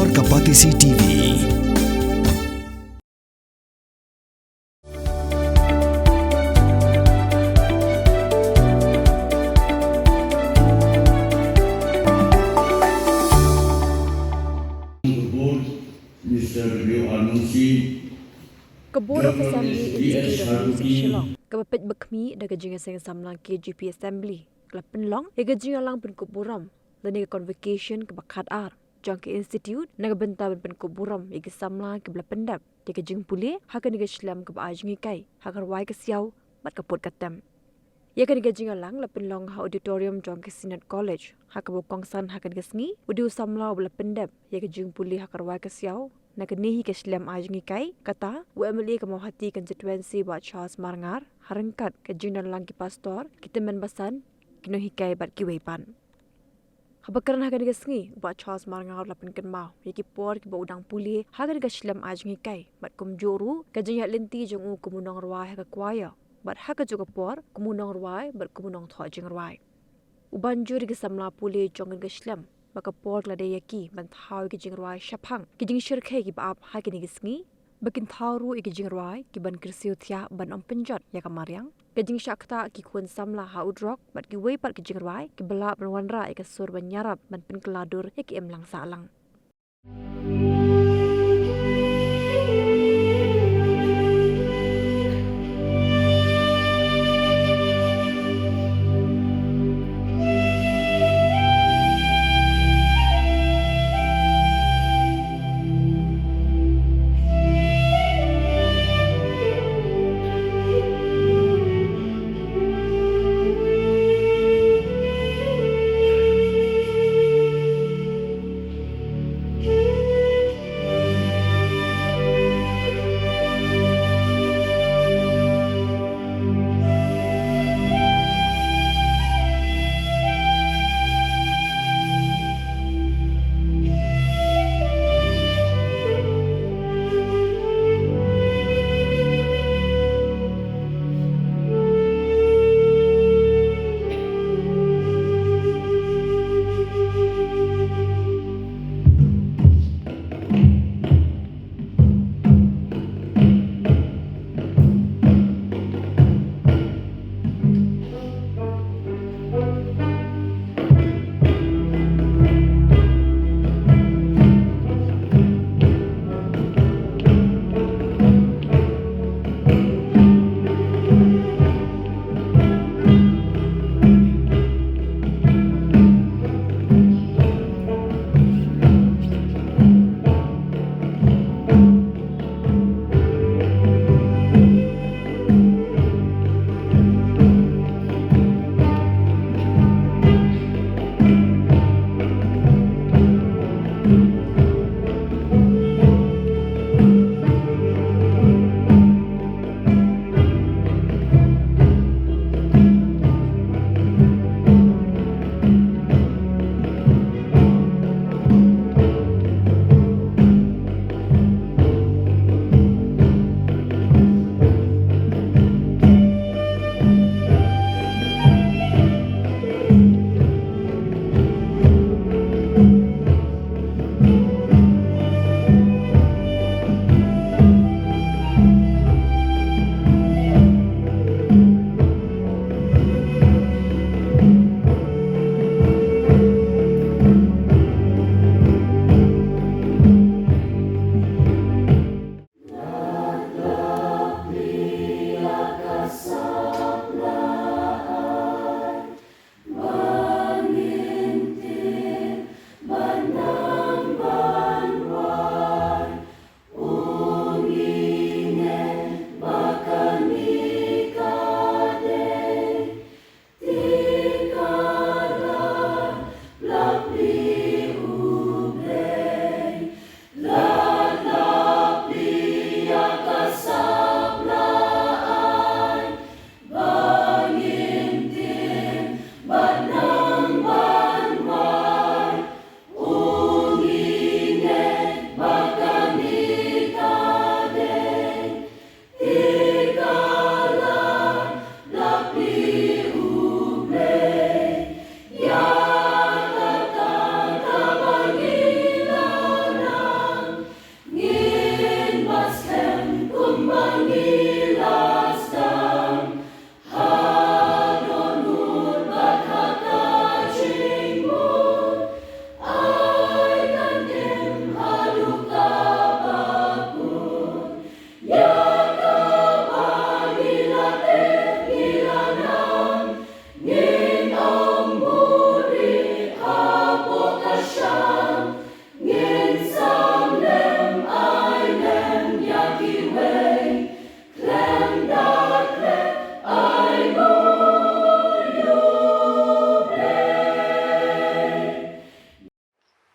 Warga Patisi TV. Mr. Rio Anusi, Ke Board of Assembly Institute of Music Shillong, ke Bapet Bekmi da gajinga seng samlang KGP Assembly, ke Penlong, ya gajinga lang pen kuburam, dan ya convocation ke Bakat Ar, jang ke Institute, naga bentar pen kuburam, ya samlang ke Bela Pendap, ya gajing pulih, haka niga Shlam ke Baajingi Kai, haka wai ke Siau, bat ke Pot Katem. Ya kan gajinga lang la Penlong ha auditorium jang ke Sinat College, haka bokongsan haka niga sengi, udiu samlau Bela Pendap, ya gajing pulih haka wai ke Siau, na kenihi ke Shlam Ajngi Kai, kata, WMLA ke Mauhati Constituency buat Charles Marangar, harengkat ke Jinan Langki Pastor, kita menbasan, kino hikai bat kiwaipan. Habakaran hakan ke sengi, buat Charles Marangar lapan kenmau, yaki por ke udang pulih, hakan ke Shlam Ajngi Kai, bat kumjuru, ke jenyak lenti jongu kumunong ruai haka kuaya, bat haka juga por, kumunong ruai, bat kumunong thok jeng ruai. Ubanjur ke samla pulih jongan ke Shlam, maka por lada yaki ban thau ki jingruai shaphang ki jing shirkhe ki baap ha ki nigisngi bakin thauru ki jingruai ki ban kirsiu thya ban om penjot ya kamariang ki jing shakta ki khun samla ha udrok bat ki wei pat ki jingruai ki bala ban wanra ki sur ban nyarap ban pen keladur ya ki emlang salang.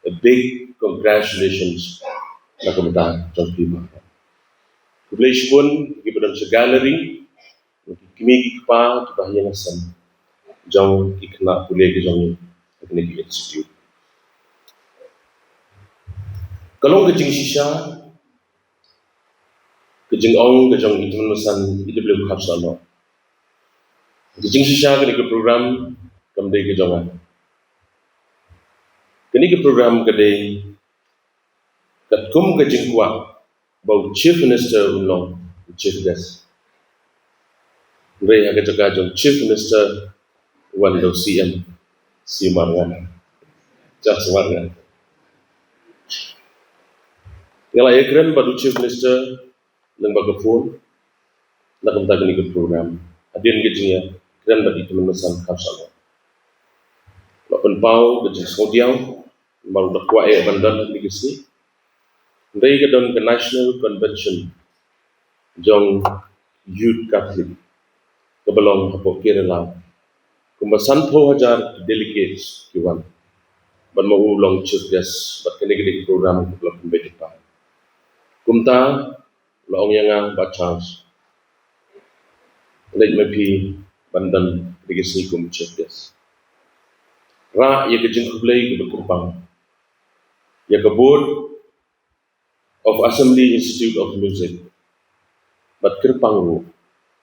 a big congratulations na kumita jong pima. Kublaish pun gibadan sa gallery, kimigi pa kibahiyan asam jong ikna pulih ke jong Technical Institute. Kalong kejing sisa, kejing ong kejong itu menusan itu belum harus sama. Kejing sisa kini ke program kembali ke jongan. Kini ke program kedai katkum kejing kuat bau Chief Minister ulong Chief Guest. Mereka kejaga jong Chief Minister wando CM Simarwan. Jah Simarwan. Ngala ya keren badu Chief Minister lembaga phone nak kembali kini ke program. Adin kejingnya keren bagi teman-teman kapsal. Lapan pau kejing sodiau baru dah kuat bandar di sini. Mereka don ke National Convention jong Youth Catholic ke belong hapok Kerala. Kumbasan 4,000 delegates kiwan. Ban mau ulang cerdas bat kene program ke belong pembedikan. Kumta laong yang baca. Lek mepi bandan di sini kum cerdas. Ra ya kejeng kublai ke berkembang. Ya ke board of Assembly Institute of Music. Bat kerpang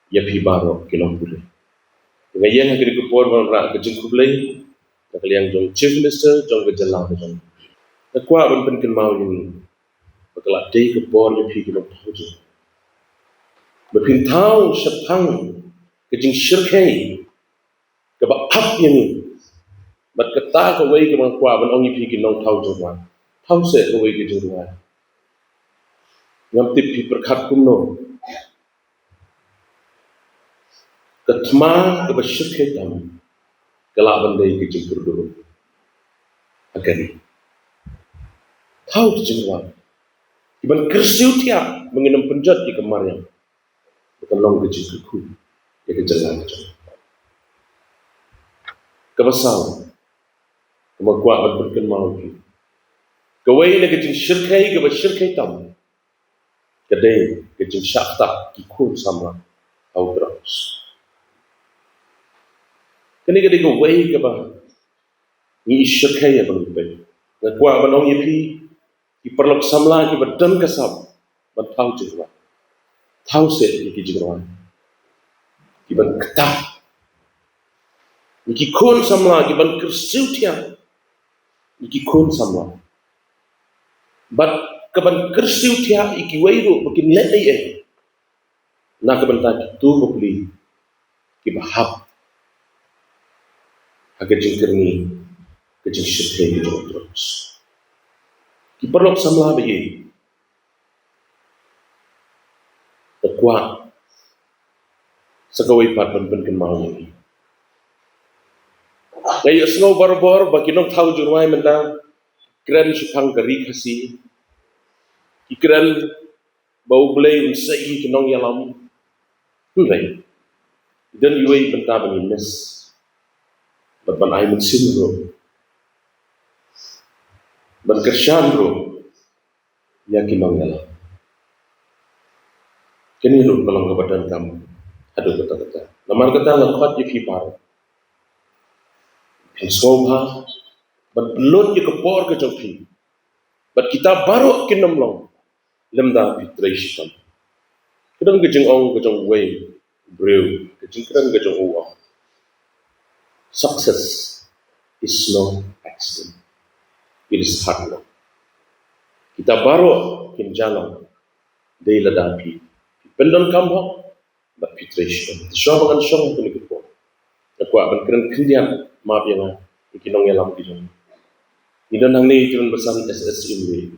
ya pi baro kilong pulih. Ngayon ang kinikupor mo ra kejeng kublai nakaliang jong Chief Minister jong kejala jong. Nakwa ban pen mau ini. Bakala day kupor ya pi kilong tahu. Bapintau sepang kejeng syirkai keba ap yang bat kata kawai ke mga kwa ban ong pi kilong tahu jong. Tahu se kawai kejeng ruan. Ngam tipi perkat kumno. Katma kebasyuk hitam kelaban dari kejeng berdua agari tahu kejeng ruang iban kersiu tiap menginam penjat di kamarnya bukan long kejeng keku ya kejeng macam kebasau kemakuan berken mau kawai na kejeng syirkai kebasyuk hitam kedai kejeng syakta kikun sama tahu terus. Kini kita gawai ke bah, ni syirkai ya bang ibai. Ngakwa banong ipi, iperlok samla ki badan kasab, ban tahu jengwa, tahu set iki jengwa, iban ketah, iki kon samla ki ban kersiu tiang, iki kon samla, bat keban kersiu tiang iki wairu makin lelai nak keban tak tu beli, ki bahab. Agar jengkerni kejeng syirkai jong terus. Kiperlok samla bagi kuat sekawai pat ban mau ini. Gaya snow barbor bagi nong tahu jurwai mendang keren supang gari kasih. Ikran bau belai unsai kenong yalam. Hulai. Dan yuai benta bani mes. Ban ai mensin ro. Ban kersyan ro. Ya kinong yalam. Kini lu kalau kebadan kamu. Aduh kata-kata. Namar kata lakuat di fipar. Pensoba. Ban belot di kepor ke jopi. Ban kita baru kinomlong. Lemda fitraisyam. Kadang kejeng ong kejeng way. Brew. Kejeng kadang kejeng uang. Success is no accident. It is hard work. Kita baru kinjalan dari ladapi. Pendon kamu, but pitration. Syong dengan syong pun ikut pun. Aku akan keren kerjaan maaf yang ikinong yalam kijong. Idon hang ni itu besan SSMB,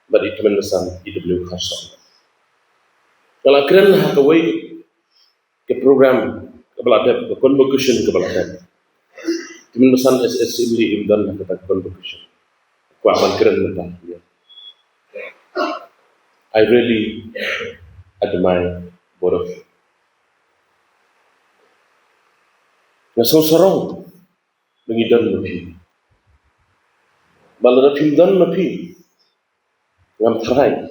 but itu besan IW Khasam. Kalau keren hakawai ke program kebeladab, ke convocation kebeladab. Memesan SSMB imdan kata convocation. Aku akan keren mentah. I really admire both of you. Nasong sarong mengidan lebih. Balada pimdan mapi ngam tharai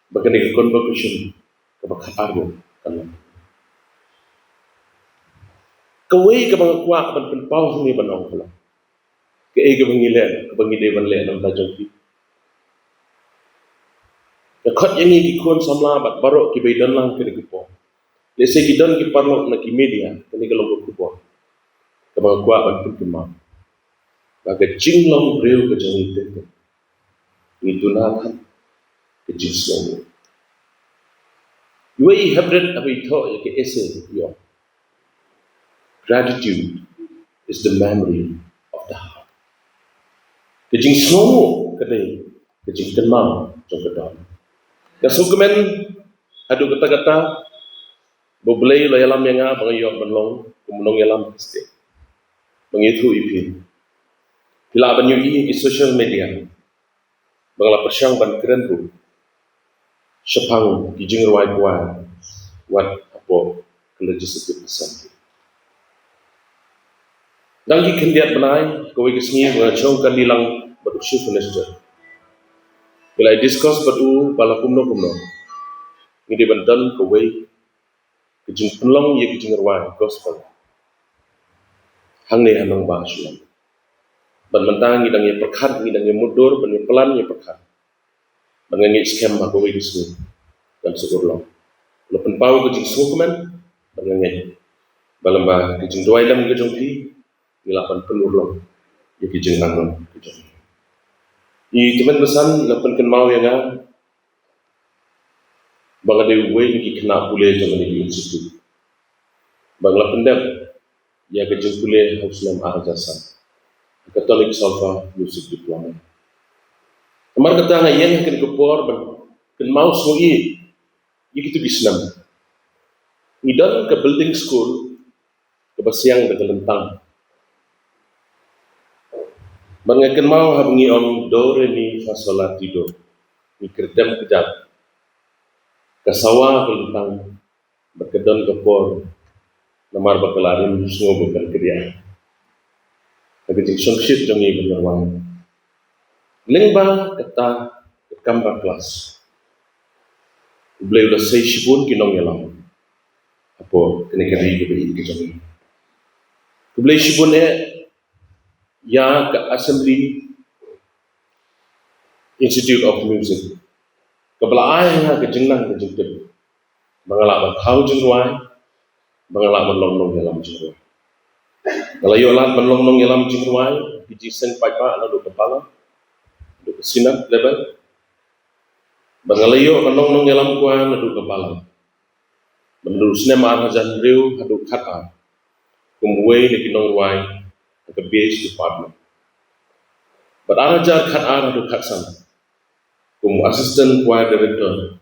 bagani ke convocation ke bakhat argo kan kawai ke bang kuak ban pen pau ni banong kala ke e ke bangi de ban le nam ta jong ki ke khat yang ni ki kon samla bat baro ki beidan lang ke ki po le se ki don ki parlo na ki media ke ni ke long ku po ke bang kuak ban pen kema ba ke jing long reu ke jong ni te ni tuna kan ke jing slow Yui hybrid abi tho ke essay yo. Gratitude is the memory of the heart. Kejing snow kadai, kejing kenal jong kedon. Kasukumen adu kata-kata boblei lo yalam yang bangayok benlong kumunong yalam pasti. Mengitu ipin. Bila banyugi di social media. Bangla persyang ban keren tu. Sepang kijing ruai kuai wat apo ke legislative assembly. Dan ki kendiat benai kowe kesni ngachong kan lilang batu chief minister. Bila discuss batu bala kumno. Ngidi bantan kowe kejing penlong ye kejing ruai gospel. Hang ne hanong ba sulam. Ban mentang ngidang ye perkhat ngidang ye mudur ban ye pelan ye perkhat. Bangangi scam ba kowe kesni dan syukur long. Lepen pau kejing sukumen bangangi. Balamba kejing doai lam kejong pi nilapan penulung ye kejing nangon kejong. I teman besan lapan ken mau yang bangla de way ki kena pule jong ni institute. Bangla pendek ya kejing pule Huslam Arjasan. Catholic Salva Music Diploma. Amar kata ngayen ken kepor ken mau soi gitu bisnam. Ngidan ke building school ke basiang de lentang. Bangaken mau habngi om do re mi fa sol la ti do. Ni kerdem kejap. Kasawa ke lentang berkedon kepor namar bakalarin semua bukan kerja. Lagi songship jong ni benerwang. Lengba kata kamba kelas. Beliau dah say shibun kinong yalam. Apo kene kari ke bi ke jong. Beliau shibun ya ke Assembly Institute of Music. Kebela ayah ke jenang ke jengtep. Bangalak berkau jengruai. Bangalak berlong-long yalam jengruai. Kalau yolat berlong-long yalam jengruai. Biji sen paipa lalu kepala. Lalu kesinat level. Bangalayo berlong-long yalam kuan lalu kepala. Menurut sinema arhajan riu hadu kata. Kumwe ni kinong ruai. Ke base department. Berarajar kata hadu katsan. Kum assistant choir director.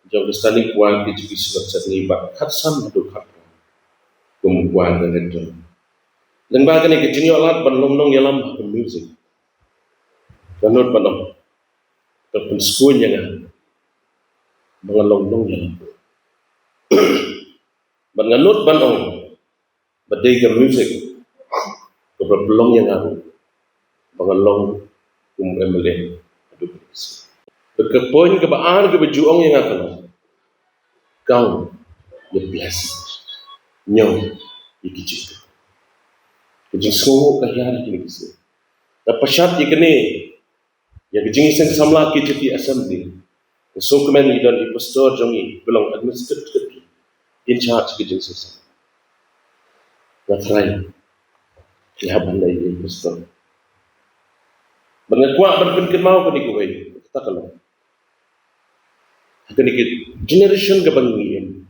Jauh standing choir PGP Sunat ni bat katsan hadu kata. Kum choir director. Dan bahkan ni kejinyo alat berlong-long yalam ke music. Kanut panong. Terpen school yang mengelong-long yalam. Menganut panong. Badai ke music. Keberlong yang aku. Mengelong kum MLA. Aduh. Berkepoin kebaan kebejuang yang aku. Kau the blessing. Nyong ikicik. Kejing semua kahiyar kini kisah. Dapasyat ikene ya kejing iseng samla KJP Assembly. So kemen idan impostor jongi belong administrative in charge kejing sesam. Natrai kihaban lai impostor. Bangakwa berpikir mau kini kuai tak kalau. Kini generation kebangian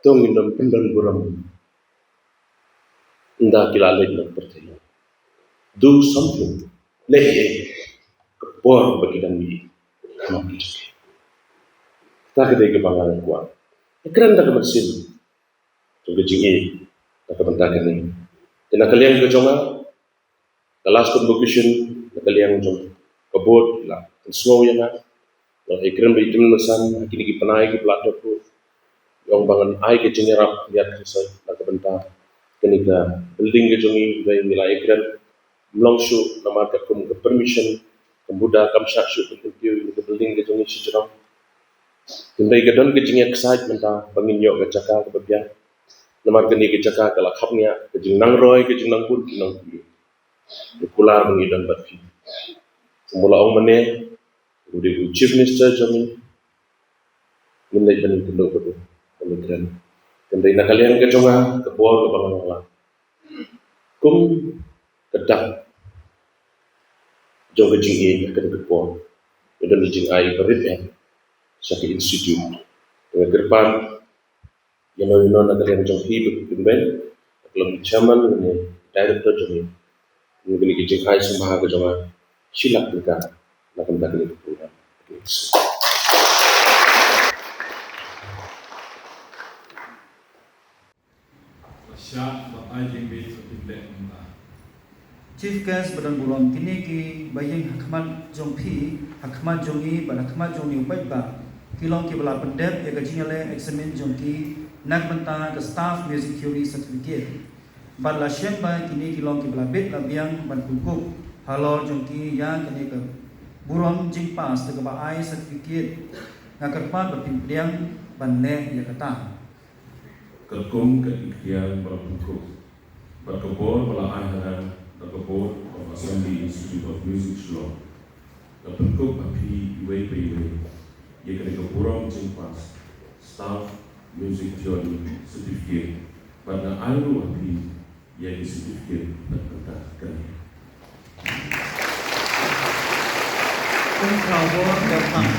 tong indam pendan buram. Indah kilalai nak percaya. Do something. Leh kepor bagi dan ni. Kamu kita. Tak ada kebangan kuat. Keren tak bersin. Juga jingi tak bentakan ni. Dan kalian kejonga. The last convocation kalian jong kabut lah. Semua yang ada. Kalau ikram beritim mesan kini ki panai ki pelat tu. Yang bangan ai ke jengerap lihat kisah tak bentar. Kenika building ke jongi dari nilai ikram melongsu nama ke permission Kemuda kam syak syuk pentiu ini kebeling ke jongi sijrong. Tundai ke don ke jing excitement ta bangin yok ke caka ke bebiang. Namar ke ni ke caka ke lakhapnya ke jing nang roy ke jing nang pun ke nang puli. Kular bangi don batfi. Mula ong mane udi ku chief minister jongi. Nindai banin tunduk betul. Kementerian. Tundai nakalian ke jonga ke bol ke bangang. Kum kedak jong ke jing ini ke bol. Dan jing ai berit ya. Saki institute. Dengan kerpan yang non nakalian jong hi bimben. Kalau chairman ini director jong ini ke jing ai semua ke jonga silak juga nakam nakali program. Chief Guest Badan Buron kini ki bayang hakmat jong pi hakmat jongi pada hakmat jongi upai ba kilong ki bala pendep ya gajingale examen jong ki nak benta ke staff music theory certificate bad la shen ba kini kilong ki bala bet la biang ban kukuk halor jong ki ya kini ke buron jing pas ke ba ai certificate ngakar pat ba pimpriang ban le ya kata Kerkum ke ikhtiar berbentuk berkebor belahan berkebor of Assembly Institute of Music Law berbentuk api IWPIW ia kena keburang jengpas Staff Music Theory Certificate pada airu api ia di certificate berkatakan Kumkrawor datang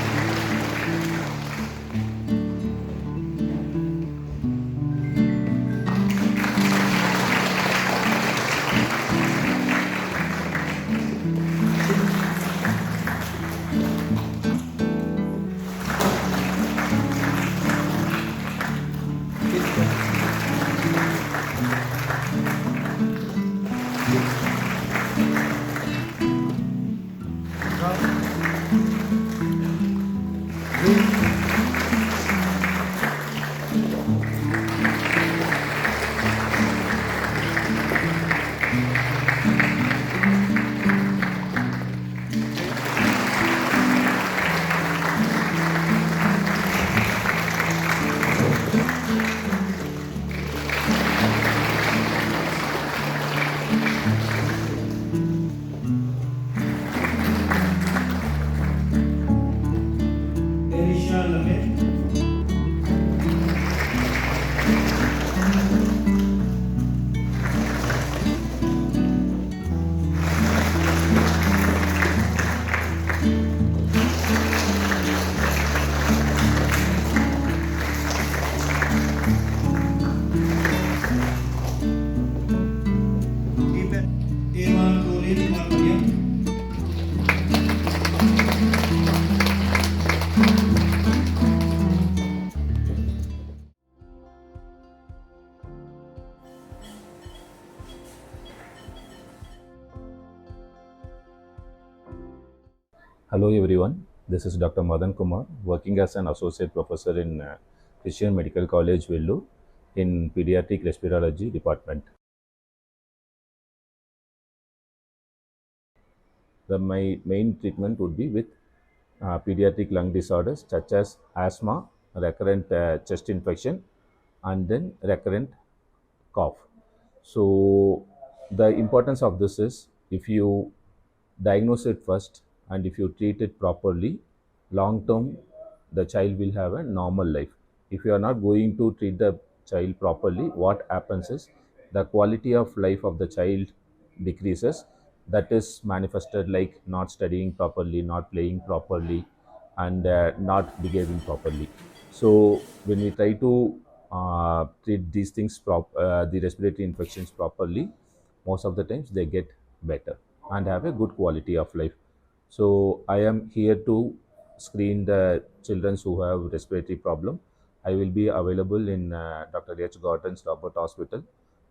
Hello everyone, this is Dr. Madan Kumar, working as an associate professor in Christian Medical College, Vellore, in Pediatric Respirology Department. My main treatment would be with pediatric lung disorders such as asthma, recurrent chest infection, and then recurrent cough. So the importance of this is if you diagnose it first and if you treat it properly, long term the child will have a normal life. If you are not going to treat the child properly, what happens is the quality of life of the child decreases. That is manifested like not studying properly, not playing properly, and not behaving properly. So when we try to treat these things, the respiratory infections properly, most of the times they get better and have a good quality of life. So I am here to screen the children who have respiratory problem. I will be available in Dr. H. Gordon's Robert Hospital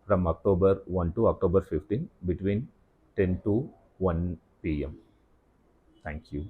from October 1 to October 15 between 10 to 1 p.m. Thank you.